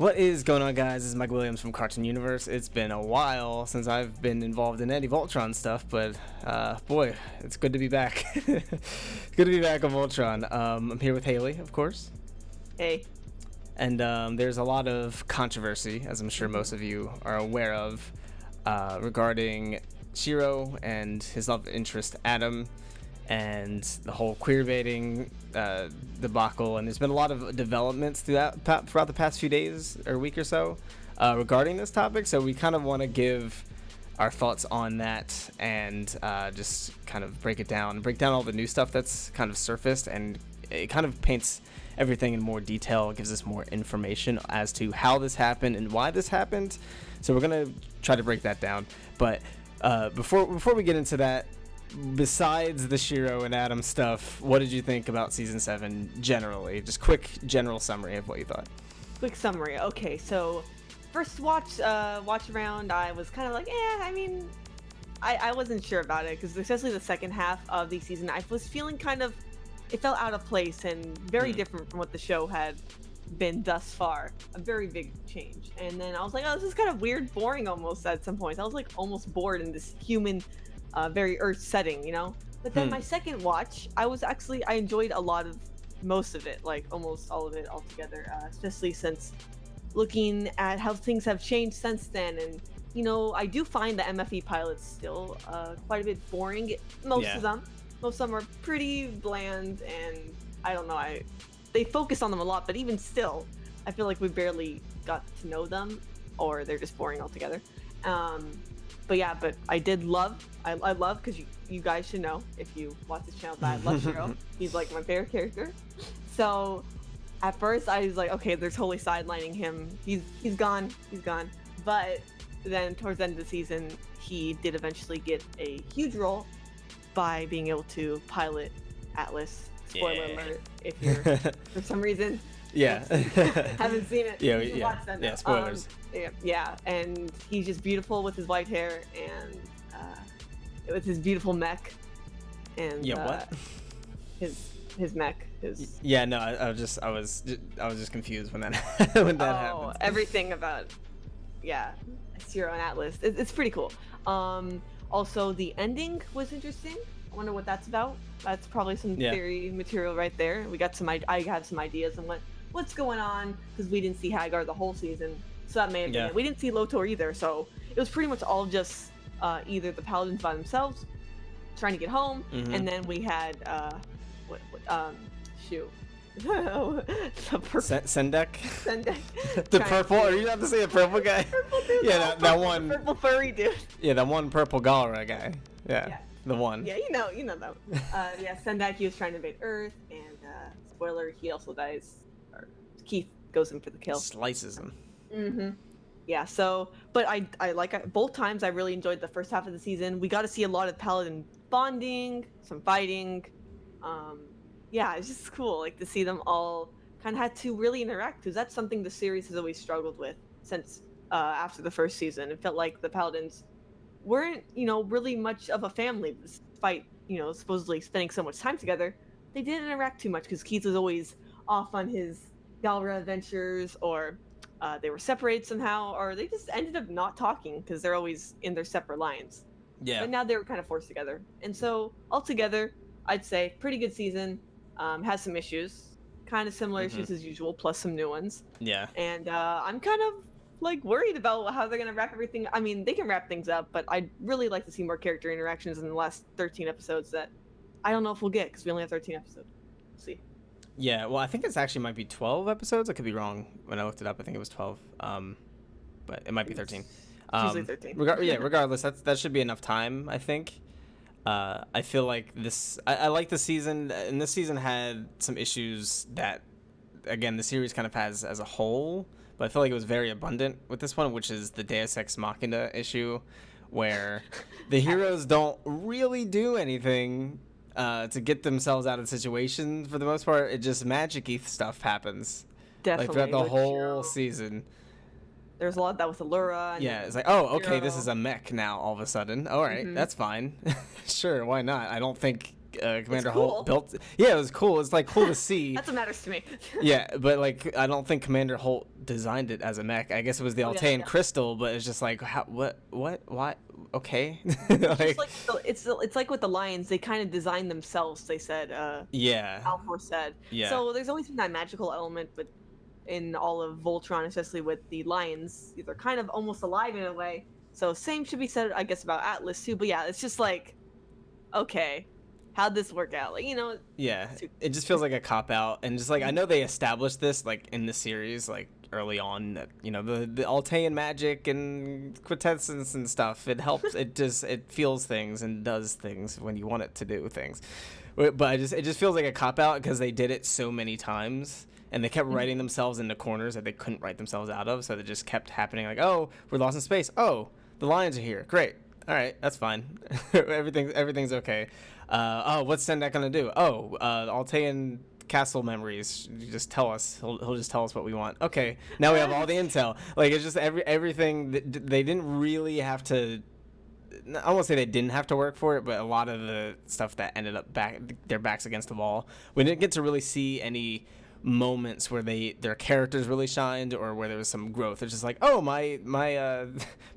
What is going on, guys? This is Mike Williams from Cartoon Universe. It's been a while since I've been involved in any Voltron stuff, but boy, it's good to be back. Good to be back on Voltron. I'm here with Hailey, of course. Hey. And there's a lot of controversy, as I'm sure most of you are aware of, regarding Shiro and his love interest Adam, and the whole queerbaiting debacle. And there's been a lot of developments throughout the past few days or week or so regarding this topic. So we kind of want to give our thoughts on that and just kind of break down all the new stuff that's kind of surfaced, and it kind of paints everything in more detail, gives us more information as to how this happened and why this happened. So we're gonna try to break that down. But before we get into that, besides the Shiro and Adam stuff, what did you think about season 7 generally? Just quick general summary of what you thought. Quick summary. Okay, so first watch around, I was kind of like, I wasn't sure about it, because especially the second half of the season, I was feeling kind of, it felt out of place and very different from what the show had been thus far. A very big change. And then I was like, oh, this is kind of weird, boring almost at some points. I was like almost bored in this human, very Earth setting, you know? But then my second watch, I enjoyed a lot of most of it, like almost all of it altogether, especially since looking at how things have changed since then. And, you know, I do find the MFE pilots still quite a bit boring. Most of them are pretty bland, and I don't know, they focus on them a lot, but even still, I feel like we barely got to know them, or they're just boring altogether. But I did love, I love, because you guys should know, if you watch this channel, that I love Shiro. He's like my favorite character. So at first I was like, okay, they're totally sidelining him. He's gone. But then towards the end of the season, he did eventually get a huge role by being able to pilot Atlas. Spoiler alert, if you're, for some reason, haven't seen it. Watch that now. Spoilers. And he's just beautiful with his white hair and with his beautiful mech. And his mech. I was just confused when that happened. Everything about Shiro and Atlas. It's pretty cool. Also, the ending was interesting. I wonder what that's about. That's probably some theory material right there. I have some ideas on what's going on, because we didn't see Hagar the whole season, so that may have been it. We didn't see Lotor either, so it was pretty much all just either the Paladins by themselves trying to get home, and then we had Sendek. The purple. Are you about to say a purple guy? That one purple furry dude. Yeah, that one purple Galra guy. Yeah. The one. Yeah, you know that. Sendek, he was trying to invade Earth, and spoiler, he also dies. Or Keith goes in for the kill. Slices him. Yeah. So, but I like both times. I really enjoyed the first half of the season. We got to see a lot of Paladin bonding, some fighting. It's just cool, like, to see them all kind of had to really interact, because that's something the series has always struggled with since after the first season. It felt like the Paladins weren't, really much of a family, despite, supposedly spending so much time together. They didn't interact too much, because Keith was always off on his Galra adventures, or they were separated somehow, or they just ended up not talking, because they're always in their separate lines. Yeah. But now they were kind of forced together. And so, altogether, I'd say pretty good season. Has some issues, kind of similar issues as usual, plus some new ones. Yeah. And I'm kind of like worried about how they're gonna wrap everything. I mean, they can wrap things up, but I'd really like to see more character interactions in the last 13 episodes that I don't know if we'll get, because we only have 13 episodes. We'll see. Yeah, well, I think it's actually might be 12 episodes. I could be wrong. When I looked it up, I think it was 12. But it might be 13. It's usually 13. Regardless, that should be enough time, I think. I feel like I like the season, and this season had some issues that, again, the series kind of has as a whole, but I feel like it was very abundant with this one, which is the Deus Ex Machina issue, where the heroes don't really do anything to get themselves out of situations. For the most part, it just magic-y stuff happens. Definitely. Like throughout the whole season. There's a lot of that with Allura. And it's like, okay, this is a mech now all of a sudden. All right, that's fine. Sure, why not? I don't think Commander cool. Holt built. Yeah, it was cool. It's like cool to see. That's what matters to me. Yeah, but like I don't think Commander Holt designed it as a mech. I guess it was the Altean crystal, but it's just like what? Okay. Like, it's like with the lions, they kind of designed themselves. They said. Alfor said. Yeah. So there's always been that magical element, but in all of Voltron, especially with the lions, they're kind of almost alive in a way. So same should be said, I guess, about Atlas too. But yeah, it's just like, okay, how'd this work out? Like, Yeah, it just feels like a cop out, and just like I know they established this like in the series, like early on, that the Altean magic and quintessence and stuff. It helps. it feels things and does things when you want it to do things. But it just feels like a cop out because they did it so many times. And they kept writing themselves into corners that they couldn't write themselves out of, so they just kept happening. Like, oh, we're lost in space. Oh, the lions are here. Great. All right, that's fine. Everything's okay. Oh, what's Sendak gonna do? Oh, Altean castle memories. You just tell us. He'll just tell us what we want. Okay, now we have all the intel. Like, it's just everything. They didn't really have to. I won't say they didn't have to work for it, but a lot of the stuff that ended up their backs against the wall. We didn't get to really see any moments where their characters really shined or where there was some growth. It's just like, oh, my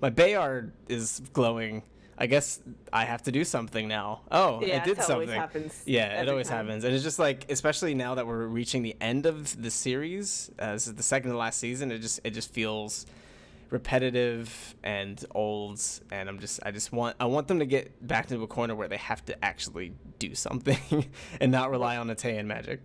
Bayard is glowing. I guess I have to do something now. Oh, yeah, it did something. Always happens. Yeah, it always happens. And it's just like, especially now that we're reaching the end of the series, this is the second to last season, it just feels repetitive and old, and I want them to get back into a corner where they have to actually do something and not rely on Altean magic.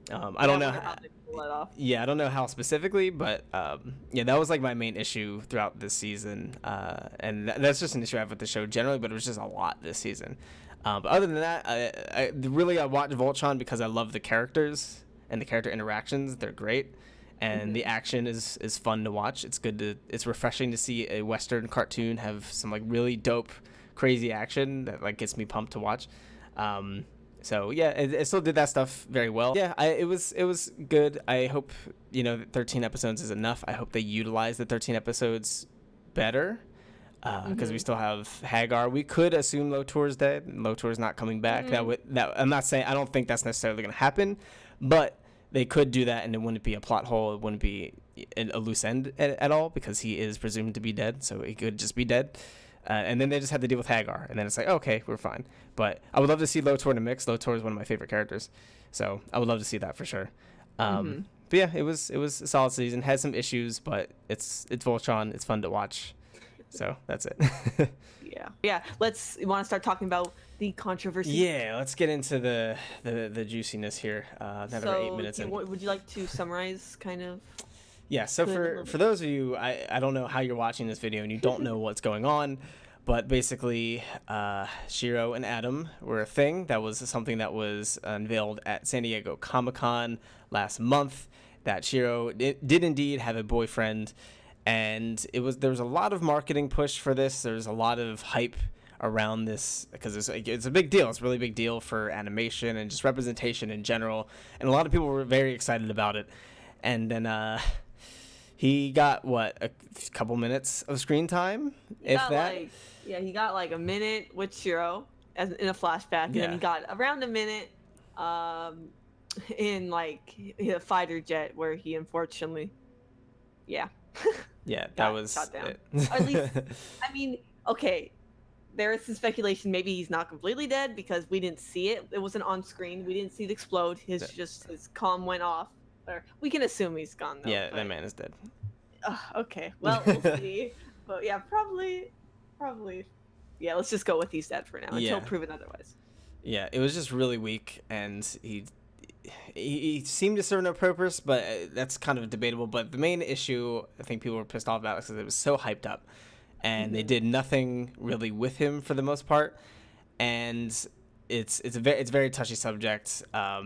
I don't know how they pull that off. Yeah, I don't know how specifically, but that was like my main issue throughout this season, and that's just an issue I have with the show generally. But it was just a lot this season. But other than that, I watched Voltron because I love the characters and the character interactions. They're great, and the action is fun to watch. It's refreshing to see a Western cartoon have some like really dope, crazy action that like gets me pumped to watch. So yeah, it still did that stuff very well. Yeah, it was good. I hope 13 episodes is enough. I hope they utilize the 13 episodes better, because we still have Hagar. We could assume Lotor's dead. Lotor's not coming back. That I'm not saying. I don't think that's necessarily going to happen, but they could do that, and it wouldn't be a plot hole. It wouldn't be a loose end at all, because he is presumed to be dead. So he could just be dead. And then they just had to deal with Hagar, and then it's like, okay, we're fine. But I would love to see Lotor in a mix. Lotor is one of my favorite characters, so I would love to see that for sure. But yeah, it was a solid season. Had some issues, but it's Voltron. It's fun to watch. So that's it. Yeah. You want to start talking about the controversy? Yeah, let's get into the juiciness here. Now that we're 8 minutes in. Would you like to summarize kind of? Yeah, so for those of you, I don't know how you're watching this video and you don't know what's going on, but basically Shiro and Adam were a thing. That was something that was unveiled at San Diego Comic-Con last month, that Shiro did indeed have a boyfriend, and there was a lot of marketing push for this. There's a lot of hype around this because it's a big deal. It's a really big deal for animation and just representation in general, and a lot of people were very excited about it. And then he got a couple minutes of screen time, if that. He got like a minute with Shiro in a flashback, and then he got around a minute in like a fighter jet where he unfortunately, that was shot down. It. Or at least, I mean, okay, there is some speculation maybe he's not completely dead because we didn't see it. It wasn't on screen. We didn't see it explode. His comm went off. Or we can assume he's gone though. Yeah, that man is dead. Okay, well, we'll see. But yeah, probably. Yeah, let's just go with he's dead for now until proven otherwise. Yeah, it was just really weak, and he seemed to serve no purpose, but that's kind of debatable. But the main issue I think people were pissed off about is because it was so hyped up, and they did nothing really with him for the most part, and it's a very touchy subject. A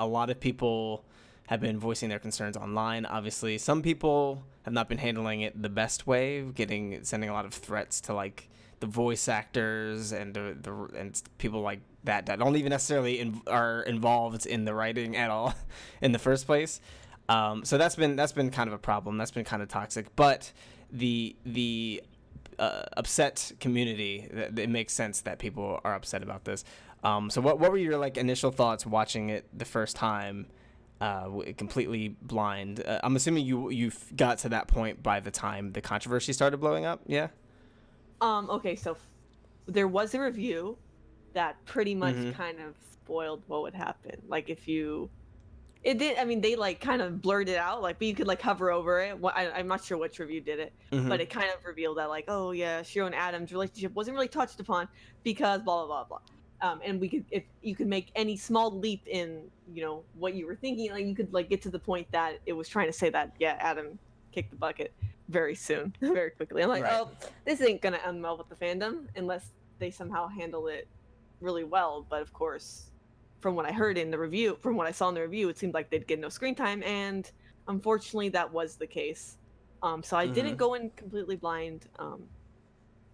lot of people have been voicing their concerns online. Obviously, some people have not been handling it the best way, sending a lot of threats to like the voice actors and and people like that don't even necessarily are involved in the writing at all in the first place. So that's been kind of a problem. That's been kind of toxic. But the upset community, it makes sense that people are upset about this. So what were your like initial thoughts watching it the first time, completely blind? I'm assuming you got to that point by the time the controversy started blowing up. Yeah. Okay, so there was a review that pretty much Mm-hmm. kind of spoiled what would happen. Like if you it did. I mean, they like kind of blurred it out, like, but you could like hover over it. I'm not sure which review did it, Mm-hmm. but it kind of revealed that like, oh yeah, Shiro and Adam's relationship wasn't really touched upon because blah blah blah blah. And we could, if you could make any small leap in, what you were thinking, like you could like get to the point that it was trying to say that yeah, Adam kicked the bucket very soon, very quickly. I'm like, Right. oh, this ain't gonna end well with the fandom unless they somehow handle it really well. But of course, from what I heard in the review, from what I saw in the review, it seemed like they'd get no screen time, and unfortunately, that was the case. So I didn't Mm-hmm. go in completely blind,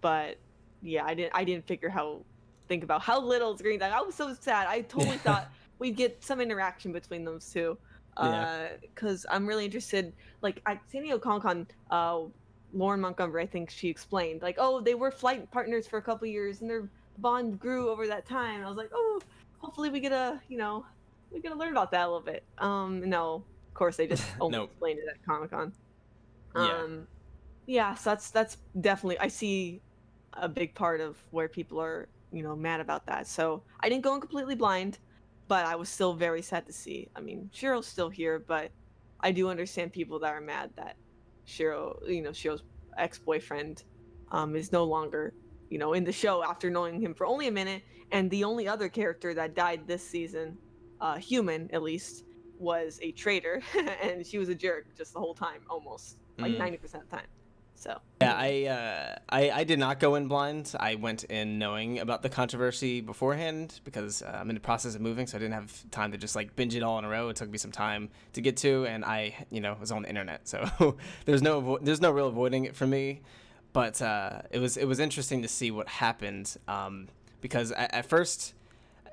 but yeah, I didn't think about how little screen time. I was so sad. I totally thought we'd get some interaction between those two, Yeah. because I'm really interested. Like at San Diego Comic Con, Lauren Montgomery, I think she explained, like, oh, they were flight partners for a couple years, and their bond grew over that time. I was like, oh, hopefully we get to learn about that a little bit. No, of course they just only Nope. explained it at Comic Con. Yeah. Yeah, so that's definitely, I see a big part of where people are, mad about that. So I didn't go in completely blind, but I was still very sad to see. I mean, Shiro's still here, but I do understand people that are mad that Shiro's ex-boyfriend, is no longer, in the show after knowing him for only a minute. And the only other character that died this season, human at least, was a traitor, and she was a jerk just the whole time, almost like 90% of the time. So Yeah, I did not go in blind. I went in knowing about the controversy beforehand because I'm in the process of moving, so I didn't have time to just like binge it all in a row. It took me some time to get to, and I, was on the internet, so there's no real avoiding it for me. But it was interesting to see what happened, because at first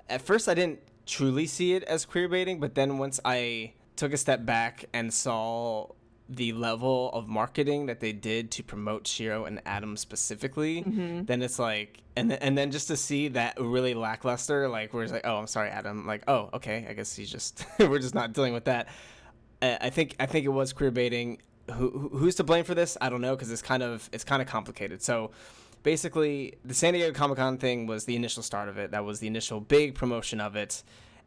I didn't truly see it as queerbaiting, but then once I took a step back and saw the level of marketing that they did to promote Shiro and Adam specifically, then it's like, and then just to see that really lackluster, like where it's like, oh, I'm sorry, Adam, like, oh, okay, I guess he's just we're just not dealing with that. I think it was queerbaiting. Who's to blame for this? I don't know, because it's kind of complicated. So basically, the San Diego Comic-Con thing was the initial start of it. That was the initial big promotion of it,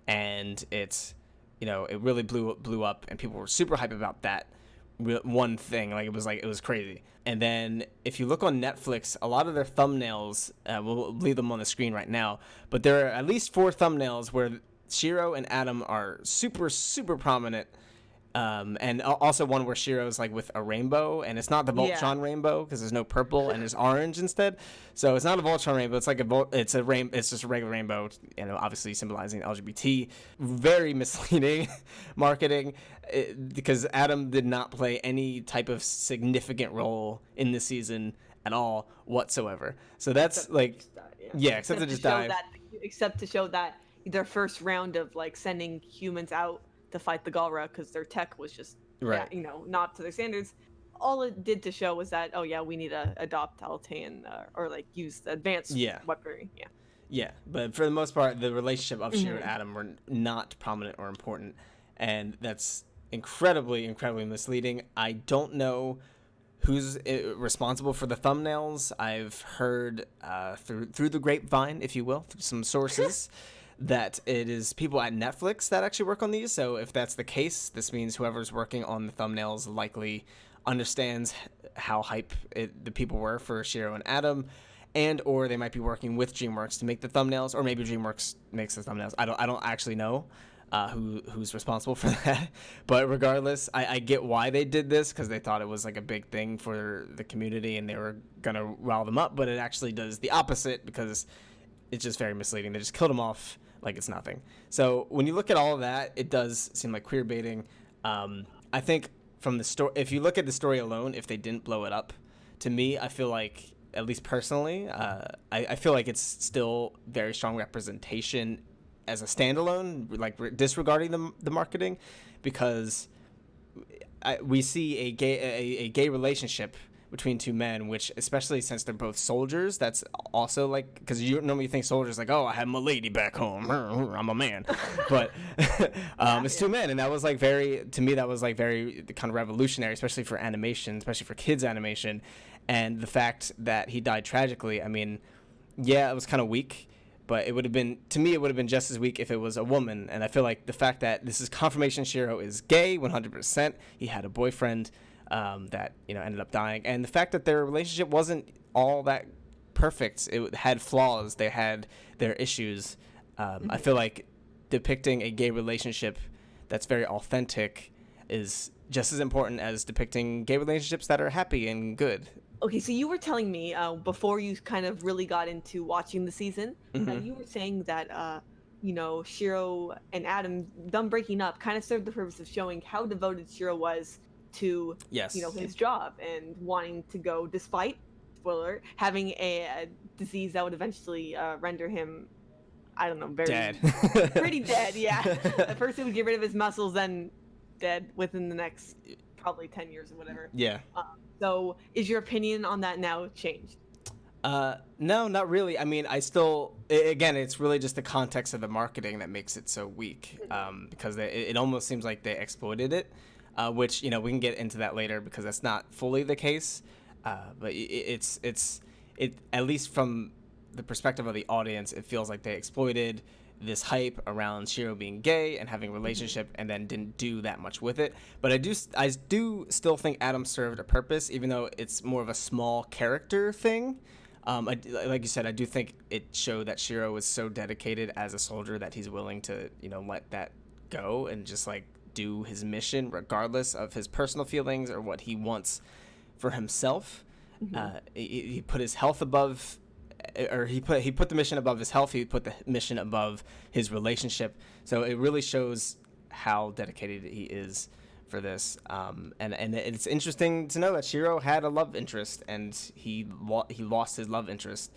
and it really blew up, and people were super hyped about that one thing. Like it was crazy. And then if you look on Netflix, a lot of their thumbnails, we'll leave them on the screen right now, but there are at least 4 thumbnails where Shiro and Adam are super, super prominent. And also one where Shiro's like with a rainbow, and it's not the Voltron rainbow because there's no purple and there's orange instead. So it's not a Voltron rainbow. It's like it's just a regular rainbow, obviously symbolizing LGBT. Very misleading marketing, because Adam did not play any type of significant role in this season at all whatsoever. So that's except to just die. Except to show that their first round of like sending humans out to fight the Galra because their tech was just not to their standards. All it did to show was that, oh yeah, we need to adopt Altean, or like use the advanced weaponry. Yeah, but for the most part, the relationship of Shiro and Adam were not prominent or important, and that's incredibly, incredibly misleading. I don't know who's responsible for the thumbnails. I've heard through the grapevine, if you will, through some sources, that it is people at Netflix that actually work on these. So if that's the case, this means whoever's working on the thumbnails likely understands how hype the people were for Shiro and Adam, and or they might be working with DreamWorks to make the thumbnails, or maybe DreamWorks makes the thumbnails. I don't actually know who's responsible for that. But regardless, I get why they did this, because they thought it was like a big thing for the community and they were gonna rile them up, but it actually does the opposite because it's just very misleading. They just killed them off like it's nothing. So when you look at all of that, it does seem like queer baiting. I think from the story, if you look at the story alone, if they didn't blow it up, to me, I feel like, at least personally, I feel like it's still very strong representation as a standalone, like disregarding the marketing, because we see a gay relationship between two men, which, especially since they're both soldiers, that's also like, because you normally think soldiers like, oh, I have my lady back home, I'm a man, but it's two men, and that was like very, to me, that was like very kind of revolutionary, especially for animation, especially for kids animation. And the fact that he died tragically, I mean, yeah, it was kind of weak, but it would have been, to me, it would have been just as weak if it was a woman. And I feel like the fact that this is confirmation Shiro is gay 100%. He had a boyfriend that, you know, ended up dying. And the fact that their relationship wasn't all that perfect. It had flaws. They had their issues. I feel like depicting a gay relationship that's very authentic is just as important as depicting gay relationships that are happy and good. Okay, so you were telling me before you kind of really got into watching the season, you were saying that, you know, Shiro and Adam, them breaking up, kind of served the purpose of showing how devoted Shiro was to, Yes, you know, his job and wanting to go, despite, spoiler, having a disease that would eventually render him, I don't know, very dead. pretty dead. Yeah, at first it would get rid of his muscles, then dead within the next probably 10 years or whatever. Yeah. So is your opinion on that now changed? No, not really. I mean, again, it's really just the context of the marketing that makes it so weak, because it almost seems like they exploited it, which, you know, we can get into that later because that's not fully the case. But it's at least from the perspective of the audience, it feels like they exploited this hype around Shiro being gay and having a relationship, and then didn't do that much with it. But I do still think Adam served a purpose, even though it's more of a small character thing. Like you said, I do think it showed that Shiro was so dedicated as a soldier that he's willing to, you know, let that go and just like do his mission regardless of his personal feelings or what he wants for himself. He put his health above, or he put the mission above his health. He put the mission above his relationship. So it really shows how dedicated he is for this. And it's interesting to know that Shiro had a love interest, and he lost his love interest.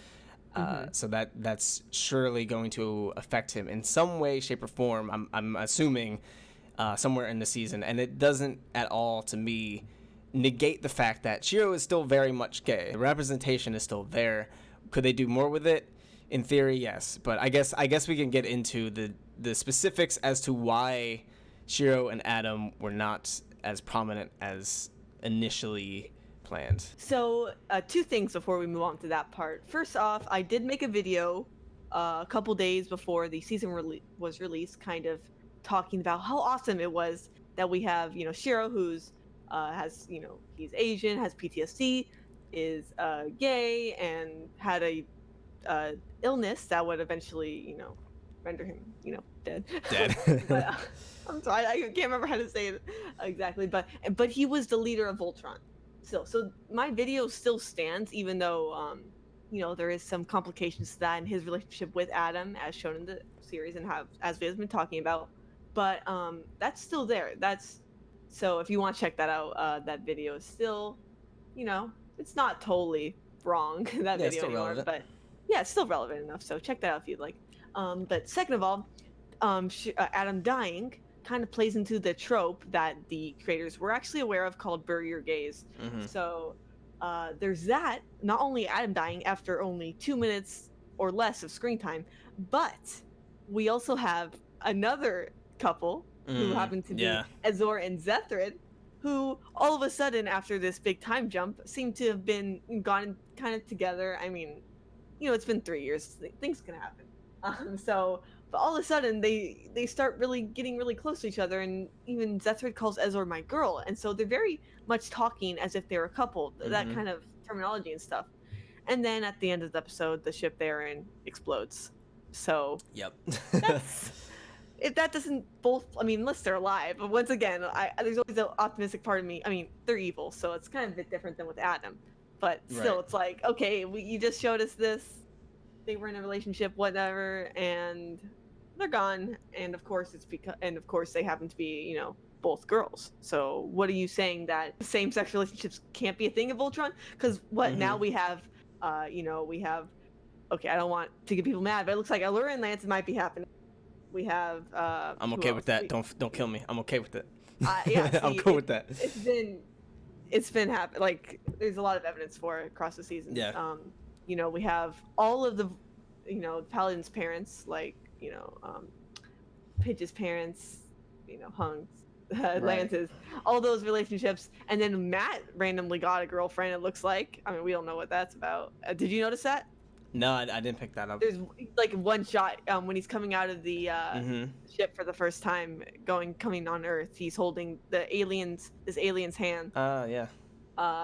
So that's surely going to affect him in some way, shape, or form. I'm assuming somewhere in the season, and it doesn't at all, to me, negate the fact that Shiro is still very much gay. The representation is still there. Could they do more with it? In theory, yes. But I guess we can get into the specifics as to why Shiro and Adam were not as prominent as initially planned. So, two things before we move on to that part. First off, I did make a video a couple days before the season was released, kind of talking about how awesome it was that we have, you know, Shiro, who's has, you know, he's Asian, has PTSD, is gay, and had a illness that would eventually, you know, render him, you know, dead. But, I'm sorry, I can't remember how to say it exactly, but he was the leader of Voltron still. So my video still stands, even though you know, there is some complications to that in his relationship with Adam, as shown in the series and as we have been talking about. But that's still there. So if you want to check that out, that video is still, you know, it's not totally wrong, that video still anymore, relevant. but yeah, it's still relevant enough. So check that out if you'd like. But second of all, Adam dying kind of plays into the trope that the creators were actually aware of, called bury your gays. So there's that. Not only Adam dying after only 2 minutes or less of screen time, but we also have another couple who happen to be Azor and Zethrid, who all of a sudden, after this big time jump, seem to have been gone kind of together. I mean, you know, it's been 3 years. Things can happen. But all of a sudden, they start really getting really close to each other, and even Zethrid calls Azor my girl, and so they're very much talking as if they're a couple. That kind of terminology and stuff. And then at the end of the episode, the ship they're in explodes. So yep. If that doesn't both, I mean, unless they're alive, but once again, there's always the optimistic part of me. I mean, they're evil, so it's kind of a bit different than with Adam. But still, It's like, okay, you just showed us this. They were in a relationship, whatever, and they're gone. And of course, they happen to be, you know, both girls. So what are you saying, that same-sex relationships can't be a thing in Voltron? Because now we have, you know, okay, I don't want to get people mad, but it looks like Allura and Lance might be happening. We have. I'm okay with that. Don't kill me. I'm okay with it. Yeah, see, I'm cool with that. it's been happening. Like, there's a lot of evidence for it across the seasons. Yeah. We have all of the, Paladin's parents, like, Pidge's parents, Hung's, Lance's, all those relationships, and then Matt randomly got a girlfriend. It looks like. I mean, we don't know what that's about. Did you notice that? No, I didn't pick that up. There's like one shot when he's coming out of the ship for the first time, coming on Earth. He's holding this alien's hand. Yeah.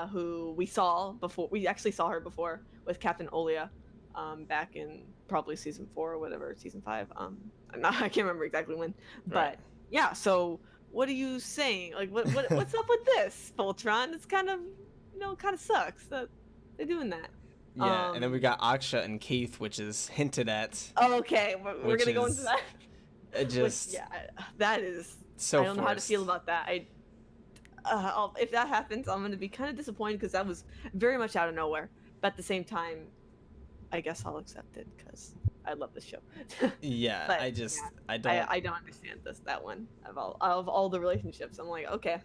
Who we saw before. We actually saw her before with Captain Olia, back in probably season 4 or whatever, season 5. I can't remember exactly when, but Right. yeah. So what are you saying? Like, what's up with this, Voltron? It's kind of sucks that they're doing that. Yeah, and then we got Aksha and Keith, which is hinted at. Oh, okay, we're gonna go into that. It just that is so. I don't know how to feel about that. If that happens, I'm gonna be kind of disappointed because that was very much out of nowhere. But at the same time, I guess I'll accept it because I love this show. Yeah, but, I don't. I don't understand that one of all the relationships. I'm like, okay.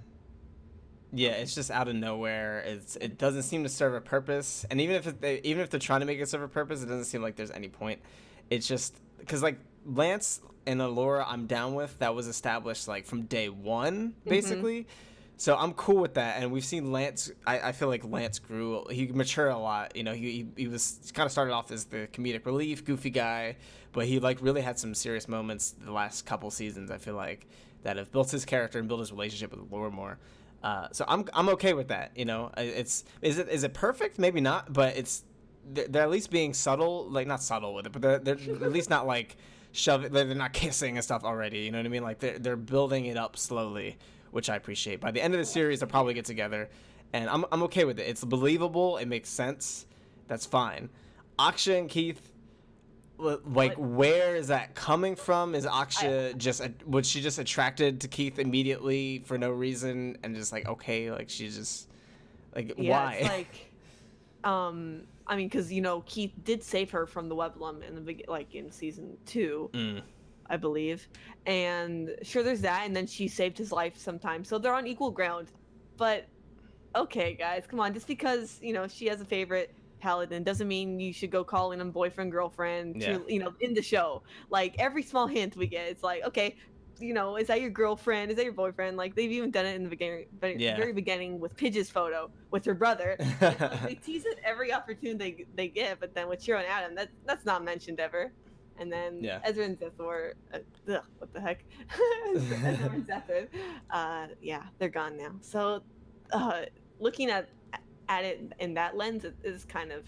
Yeah, it's just out of nowhere. It doesn't seem to serve a purpose, and even if they're trying to make it serve a purpose, it doesn't seem like there's any point. It's just because like Lance and Allura, I'm down with. That was established like from day one, basically. Mm-hmm. So I'm cool with that, and we've seen Lance. I feel like Lance grew. He matured a lot. He was kind of started off as the comedic relief, goofy guy, but he like really had some serious moments the last couple seasons. I feel like that have built his character and built his relationship with Allura more. So I'm okay with that. Is it perfect? Maybe not, but they're at least being subtle, like not subtle with it, but they're at least not like they're not kissing and stuff already. You know what I mean? Like they're building it up slowly, which I appreciate. By the end of the series, they'll probably get together, and I'm okay with it. It's believable. It makes sense. That's fine. Aksha and Keith. Like, where is that coming from? Is Aksha was she just attracted to Keith immediately for no reason and just like, okay, like she's just like, why? It's like, I mean, because Keith did save her from the Weblum in season 2, I believe, and sure, there's that, and then she saved his life sometimes, so they're on equal ground. But okay, guys, come on, just because she has a favorite Paladin doesn't mean you should go calling him boyfriend, girlfriend, in the show. Like, every small hint we get, it's like, okay, is that your girlfriend? Is that your boyfriend? Like, they've even done it in the very beginning with Pidge's photo with her brother. They tease it every opportunity they get, but then with Shiro and Adam, that's not mentioned ever. And then Ezra and Zethor, what the heck? Ezra and Zethor, they're gone now. So, looking at it in that lens, it is kind of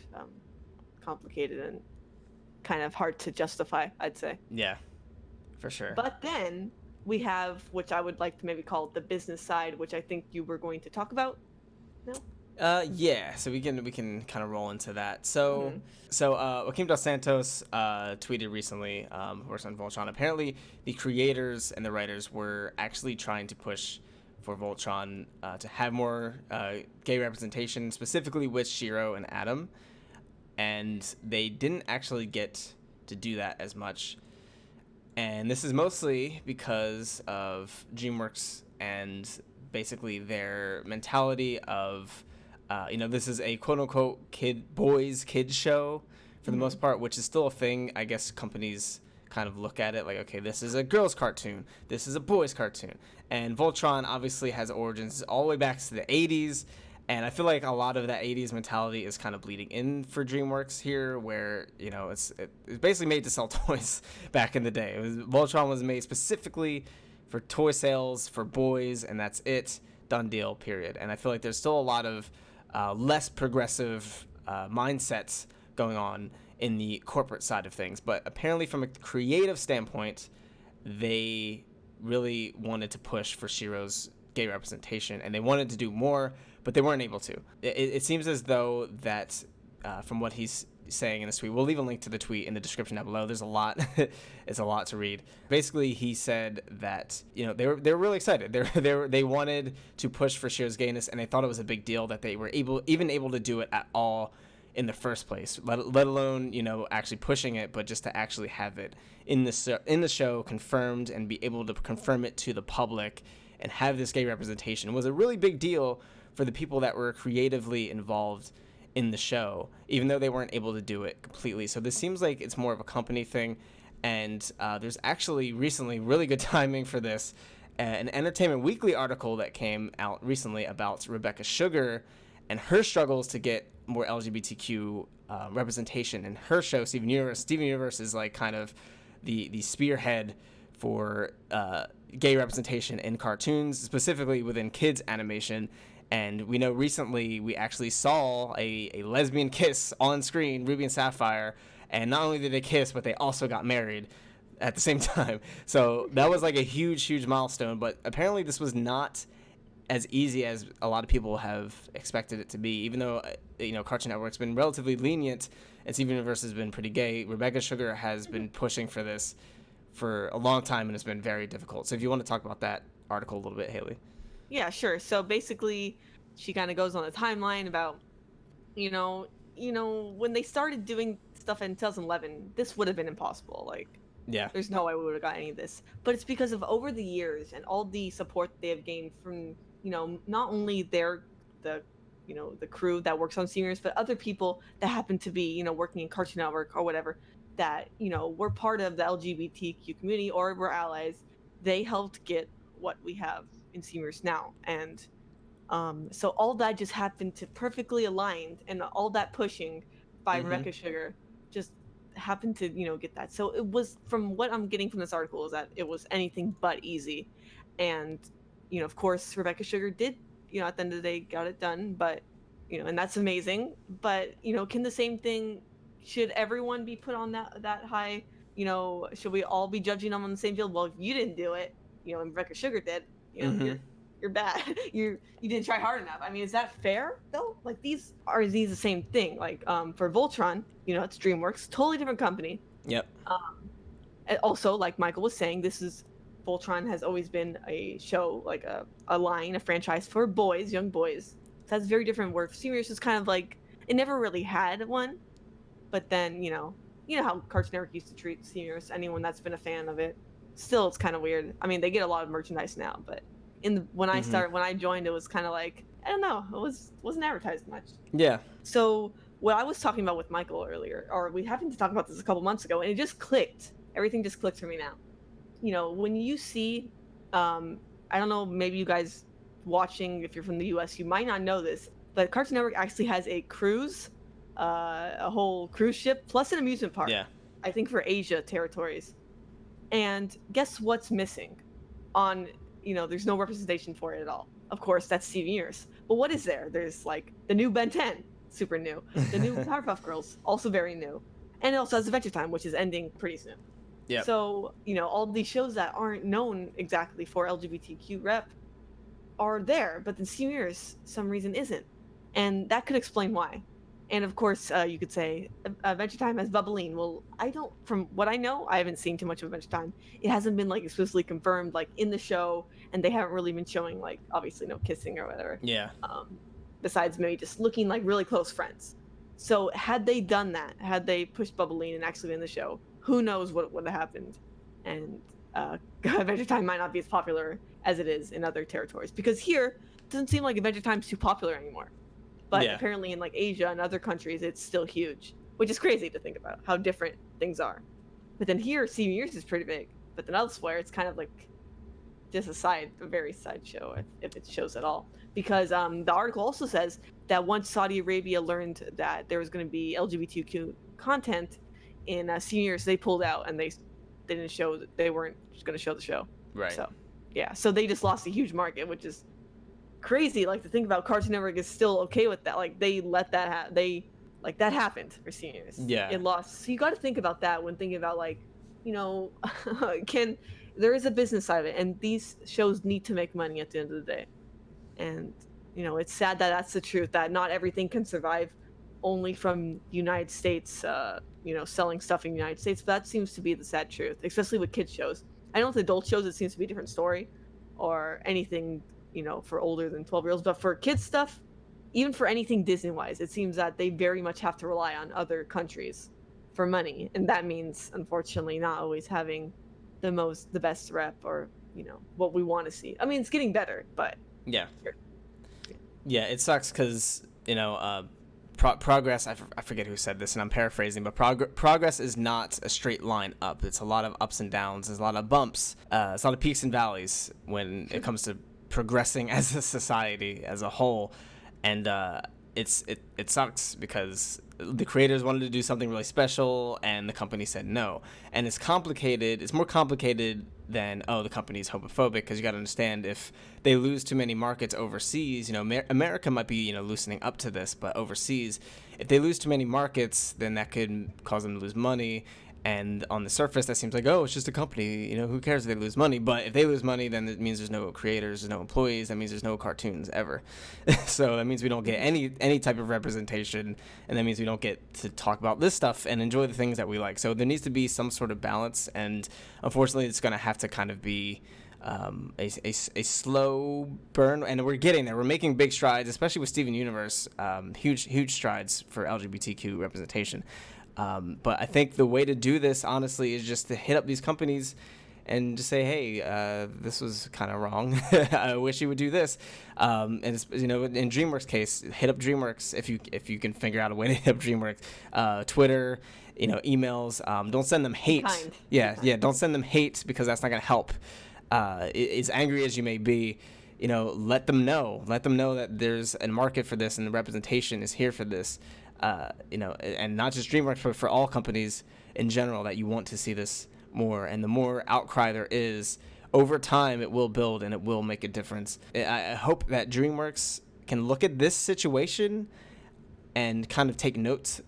complicated and kind of hard to justify, I'd say. Yeah, for sure. But then we have, which I would like to maybe call the business side, which I think you were going to talk about. No? Yeah, so we can kind of roll into that. So Joaquim Dos Santos tweeted recently, works on Voltron. Apparently, the creators and the writers were actually trying to push for Voltron to have more gay representation, specifically with Shiro and Adam, and they didn't actually get to do that as much. And this is mostly because of DreamWorks and basically their mentality of, this is a quote-unquote kids show for the most part, which is still a thing. I guess companies kind of look at it like, okay, this is a girls' cartoon, this is a boys' cartoon. And Voltron obviously has origins all the way back to the 80s, and I feel like a lot of that 80s mentality is kind of bleeding in for DreamWorks here, where, it's basically made to sell toys back in the day. Voltron was made specifically for toy sales, for boys, and that's it. Done deal, period. And I feel like there's still a lot of less progressive mindsets going on in the corporate side of things. But apparently from a creative standpoint, they really wanted to push for Shiro's gay representation, and they wanted to do more, but they weren't able to. It seems as though that from what he's saying in this tweet, we'll leave a link to the tweet in the description down below. There's a lot. It's a lot to read. Basically, he said that they were really excited. They wanted to push for Shiro's gayness, and they thought it was a big deal that they were able to do it at all in the first place, let alone actually pushing it, but just to actually have it in the show confirmed and be able to confirm it to the public and have this gay representation was a really big deal for the people that were creatively involved in the show, even though they weren't able to do it completely. So this seems like it's more of a company thing. And there's actually recently really good timing for this. An Entertainment Weekly article that came out recently about Rebecca Sugar and her struggles to get more LGBTQ representation in her show, Steven Universe. Steven Universe is like kind of the spearhead for gay representation in cartoons, specifically within kids animation. And we know recently we actually saw a lesbian kiss on screen, Ruby and Sapphire, and not only did they kiss, but they also got married at the same time. So that was like a huge milestone, but apparently this was not as easy as a lot of people have expected it to be. Even though, Cartoon Network's been relatively lenient and Steven Universe has been pretty gay, Rebecca Sugar has been pushing for this for a long time, and it's been very difficult. So if you want to talk about that article a little bit, Hailey. Yeah, sure. So basically, she kind of goes on a timeline about, when they started doing stuff in 2011, this would have been impossible. Like, yeah, there's no way we would have got any of this. But it's because of over the years and all the support they have gained from, not only the crew that works on seniors, but other people that happen to be, working in Cartoon Network or whatever, that, were part of the LGBTQ community or were allies. They helped get what we have in seniors now. And so all that just happened to perfectly aligned, and all that pushing by Rebecca Sugar just happened to, get that. So it was, from what I'm getting from this article, is that it was anything but easy. And, of course, Rebecca Sugar did, at the end of the day, got it done. But, and that's amazing. But, can the same thing, should everyone be put on that high? Should we all be judging them on the same field? Well, if you didn't do it, and Rebecca Sugar did, you're bad. You didn't try hard enough. I mean, is that fair though? Like, these the same thing? Like, for Voltron, it's DreamWorks, totally different company. Yep. And also, like Mykal was saying, Voltron has always been a show, like a line, a franchise for boys, young boys. So that's very different. Where Sirius is kind of like, it never really had one, but then how Cartoon Network used to treat seniors. Anyone that's been a fan of it, still, it's kind of weird. I mean, they get a lot of merchandise now, but when I joined, it was kind of like, I don't know, it wasn't advertised much. Yeah. So what I was talking about with Mykal earlier, or we happened to talk about this a couple months ago, and it just clicked. Everything just clicked for me now. When you see, I don't know, maybe you guys watching, if you're from the US, you might not know this, but Cartoon Network actually has a cruise, a whole cruise ship, plus an amusement park. Yeah. I think for Asia territories. And guess what's missing? There's no representation for it at all. Of course, that's Steven Universe. But what is there? There's like the new Ben 10, super new. The new Powerpuff Girls, also very new. And it also has Adventure Time, which is ending pretty soon. Yeah. So, all these shows that aren't known exactly for LGBTQ rep are there, but then Steven Universe, some reason, isn't. And that could explain why. And of course, you could say Adventure Time has Bubbleen. Well, from what I know, I haven't seen too much of Adventure Time. It hasn't been like explicitly confirmed, like in the show, and they haven't really been showing, like, obviously no kissing or whatever. Yeah. Besides maybe just looking like really close friends. So had they done that, had they pushed Bubbleen and actually been in the show, who knows what would have happened? And Adventure Time might not be as popular as it is in other territories, because here it doesn't seem like Adventure Time's too popular anymore. But apparently in like Asia and other countries, it's still huge, which is crazy to think about how different things are. But then here, Steven Universe is pretty big. But then elsewhere, it's kind of like just a very side show, if it shows at all. Because the article also says that once Saudi Arabia learned that there was going to be LGBTQ content in Steven Universe, they pulled out and they didn't show that they weren't going to show the show. Right. So, yeah. So they just lost a huge market, which is crazy, like, to think about. Cartoon Network is still okay with that. Like, they let that that happened for seniors. Yeah, it lost. So you got to think about that when thinking about, like, there is a business side of it, and these shows need to make money at the end of the day. And it's sad that that's the truth, that not everything can survive only from United States selling stuff in the United States. But that seems to be the sad truth, especially with kids shows. I know with adult shows it seems to be a different story, or anything for older than 12-year-olds. But for kids stuff, even for anything Disney-wise, it seems that they very much have to rely on other countries for money. And that means, unfortunately, not always having the best rep, or, what we want to see. I mean, it's getting better, but... Yeah. Yeah, it sucks because, progress, I forget who said this, and I'm paraphrasing, but progress is not a straight line up. It's a lot of ups and downs. There's a lot of bumps. It's a lot of peaks and valleys when it comes to progressing as a society as a whole. And it sucks because the creators wanted to do something really special and the company said no. And it's complicated. It's more complicated than, the company's homophobic, because you got to understand, if they lose too many markets overseas, America might be, loosening up to this, but overseas, if they lose too many markets, then that could cause them to lose money. And on the surface, that seems like, it's just a company, who cares if they lose money? But if they lose money, then it means there's no creators, there's no employees, that means there's no cartoons ever. So that means we don't get any type of representation, and that means we don't get to talk about this stuff and enjoy the things that we like. So there needs to be some sort of balance, and unfortunately, it's going to have to kind of be a slow burn, and we're getting there. We're making big strides, especially with Steven Universe, huge strides for LGBTQ representation. But I think the way to do this, honestly, is just to hit up these companies and just say, hey, this was kind of wrong. I wish you would do this. And it's, in DreamWorks case, hit up DreamWorks if you can figure out a way to hit up DreamWorks. Twitter, emails. Don't send them hate. Yeah. Don't send them hate, because that's not going to help. As angry as you may be, let them know that there's a market for this and the representation is here for this. And not just DreamWorks, but for all companies in general, that you want to see this more. And the more outcry there is, over time, it will build and it will make a difference. I hope that DreamWorks can look at this situation and kind of take note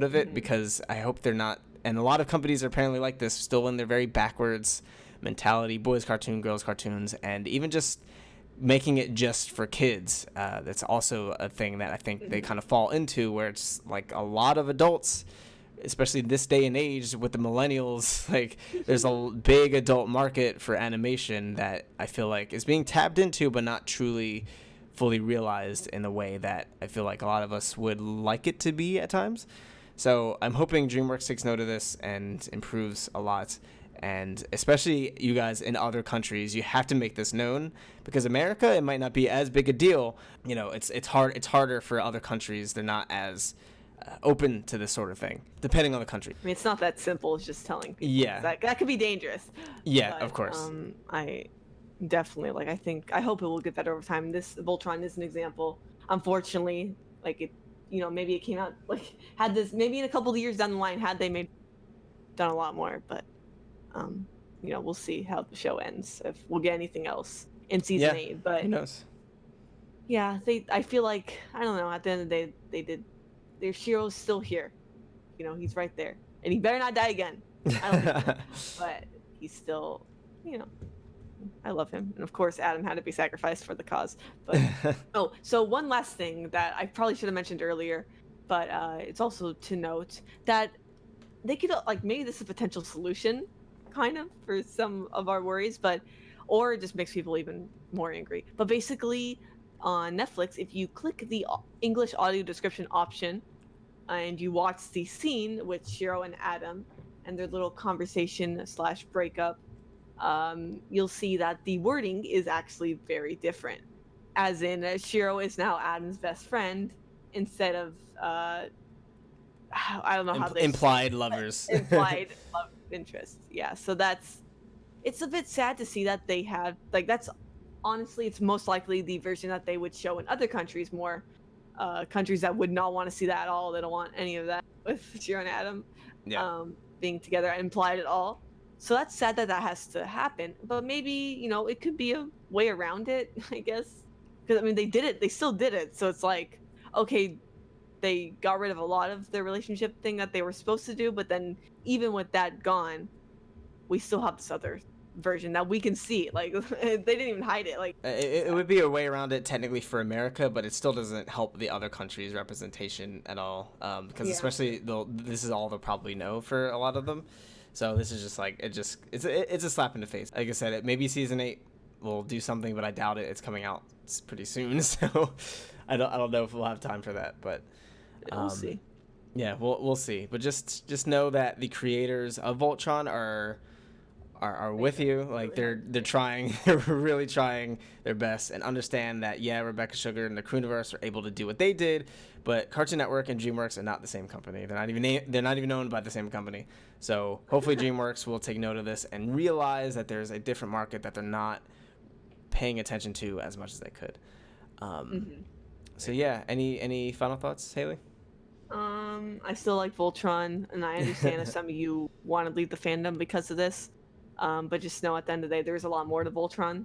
of it, because I hope they're not. And a lot of companies are apparently like this, still in their very backwards mentality, boys cartoon, girls cartoons, and even just making it just for kids. That's also a thing that I think they kind of fall into, where it's like a lot of adults, especially this day and age with the millennials, like there's a big adult market for animation that I feel like is being tapped into, but not truly fully realized in the way that I feel like a lot of us would like it to be at times. So I'm hoping DreamWorks takes note of this and improves a lot. And especially you guys in other countries, you have to make this known, because America, it might not be as big a deal. It's harder for other countries. They're not as open to this sort of thing, depending on the country. I mean, it's not that simple as just telling people. Yeah. That could be dangerous. Yeah, but, of course. I definitely, I hope it will get better over time. This Voltron is an example. Unfortunately, maybe it came out, maybe in a couple of years down the line, had they done a lot more, but we'll see how the show ends, if we'll get anything else in season 8. But who knows? Yeah, I feel like, I don't know, at the end of the day, their Shiro's still here. He's right there, and he better not die again. I don't think so. But he's still, I love him, and of course Adam had to be sacrificed for the cause. But so one last thing that I probably should have mentioned earlier, but it's also to note that they could, maybe this is a potential solution, kind of, for some of our worries, or it just makes people even more angry. But basically, on Netflix, if you click the English audio description option and you watch the scene with Shiro and Adam and their little conversation / breakup, you'll see that the wording is actually very different. As in, Shiro is now Adam's best friend instead of I don't know how they implied lovers. Implied love interest. Yeah, so it's a bit sad to see that they have, that's honestly, it's most likely the version that they would show in other countries more. Countries that would not want to see that at all. They don't want any of that with Shiro and Adam being together implied at all. So that's sad that has to happen. But maybe, it could be a way around it, I guess. Because, they did it. They still did it. So it's like, okay, they got rid of a lot of their relationship thing that they were supposed to do. But then even with that gone, we still have this other version that we can see. They didn't even hide it. It would be a way around it technically for America, but it still doesn't help the other countries' representation at all, because especially this is all they'll probably know for a lot of them. So this is just it's a slap in the face. Like I said, maybe season 8 will do something, but I doubt it. It's coming out pretty soon, so I don't know if we'll have time for that, but we'll see. Yeah, we'll see. But just know that the creators of Voltron are with you. Like they're trying, they're really trying their best, and understand that Rebecca Sugar and the Crewniverse are able to do what they did, but Cartoon Network and DreamWorks are not the same company. They're not even owned by the same company. So hopefully DreamWorks will take note of this and realize that there's a different market that they're not paying attention to as much as they could. So yeah, any final thoughts, Hailey? I still like Voltron, and I understand if some of you want to leave the fandom because of this. But just know at the end of the day, there's a lot more to Voltron.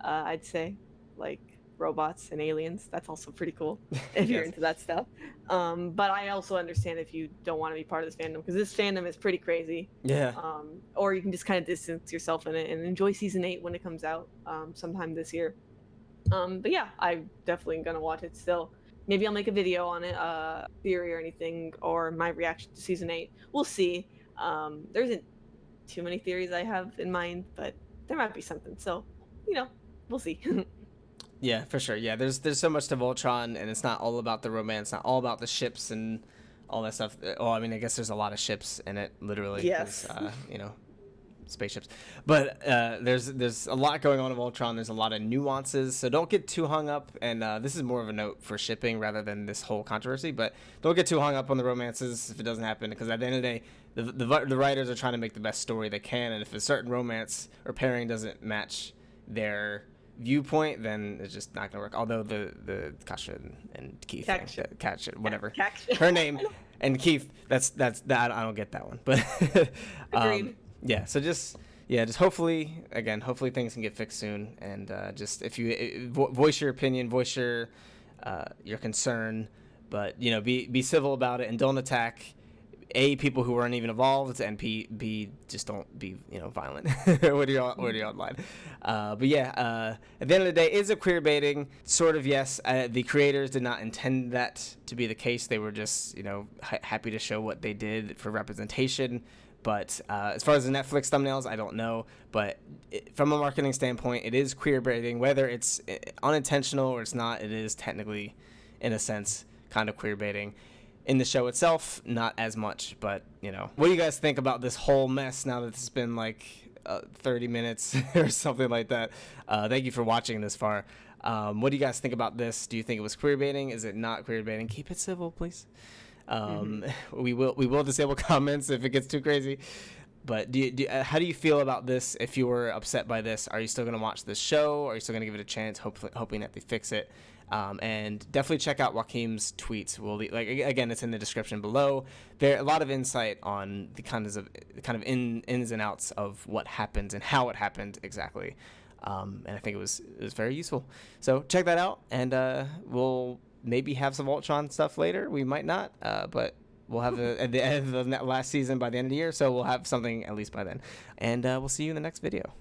I'd say, like robots and aliens. That's also pretty cool if you're into that stuff. But I also understand if you don't want to be part of this fandom, because this fandom is pretty crazy. Yeah. Or you can just kind of distance yourself in it and enjoy season 8 when it comes out sometime this year. But yeah, I'm definitely gonna watch it still. Maybe I'll make a video on it, theory or anything, or my reaction to season 8. We'll see. There isn't too many theories I have in mind, but there might be something. So, we'll see. Yeah, for sure. Yeah, there's so much to Voltron, and it's not all about the romance, not all about the ships and all that stuff. Well, I mean, I guess there's a lot of ships in it, literally. Yes. Spaceships. But there's a lot going on in Voltron. There's a lot of nuances, so don't get too hung up. And this is more of a note for shipping rather than this whole controversy. But don't get too hung up on the romances if it doesn't happen, because at the end of the day, the writers are trying to make the best story they can, and if a certain romance or pairing doesn't match their viewpoint, then it's just not gonna work. Although the Kasha and Keith, whatever her name, and Keith, that's I don't get that one, but Agreed. Yeah, so just hopefully things can get fixed soon, and just if you voice your opinion, voice your concern, but be civil about it, and don't attack people who aren't even involved, and B just don't be violent when you're online. But yeah, at the end of the day, is it queer baiting? Sort of, yes. The creators did not intend that to be the case. They were just happy to show what they did for representation. But as far as the Netflix thumbnails, I don't know. But from a marketing standpoint, it is queer baiting. Whether it's unintentional or it's not, it is technically, in a sense, kind of queer baiting. In the show itself, not as much. But, what do you guys think about this whole mess now that it's been like 30 minutes or something like that? Thank you for watching this far. What do you guys think about this? Do you think it was queer baiting? Is it not queer baiting? Keep it civil, please. We will disable comments if it gets too crazy. But how do you feel about this? If you were upset by this, are you still going to watch this show? Are you still going to give it a chance, hoping that they fix it? And definitely check out Joaquim's tweets. Again, it's in the description below. There are a lot of insight on the kind of ins and outs of what happened and how it happened exactly. And I think it was very useful. So check that out, and we'll maybe have some Voltron stuff later. We might not, but we'll have at the end of the last season by the end of the year, so we'll have something at least by then. And we'll see you in the next video.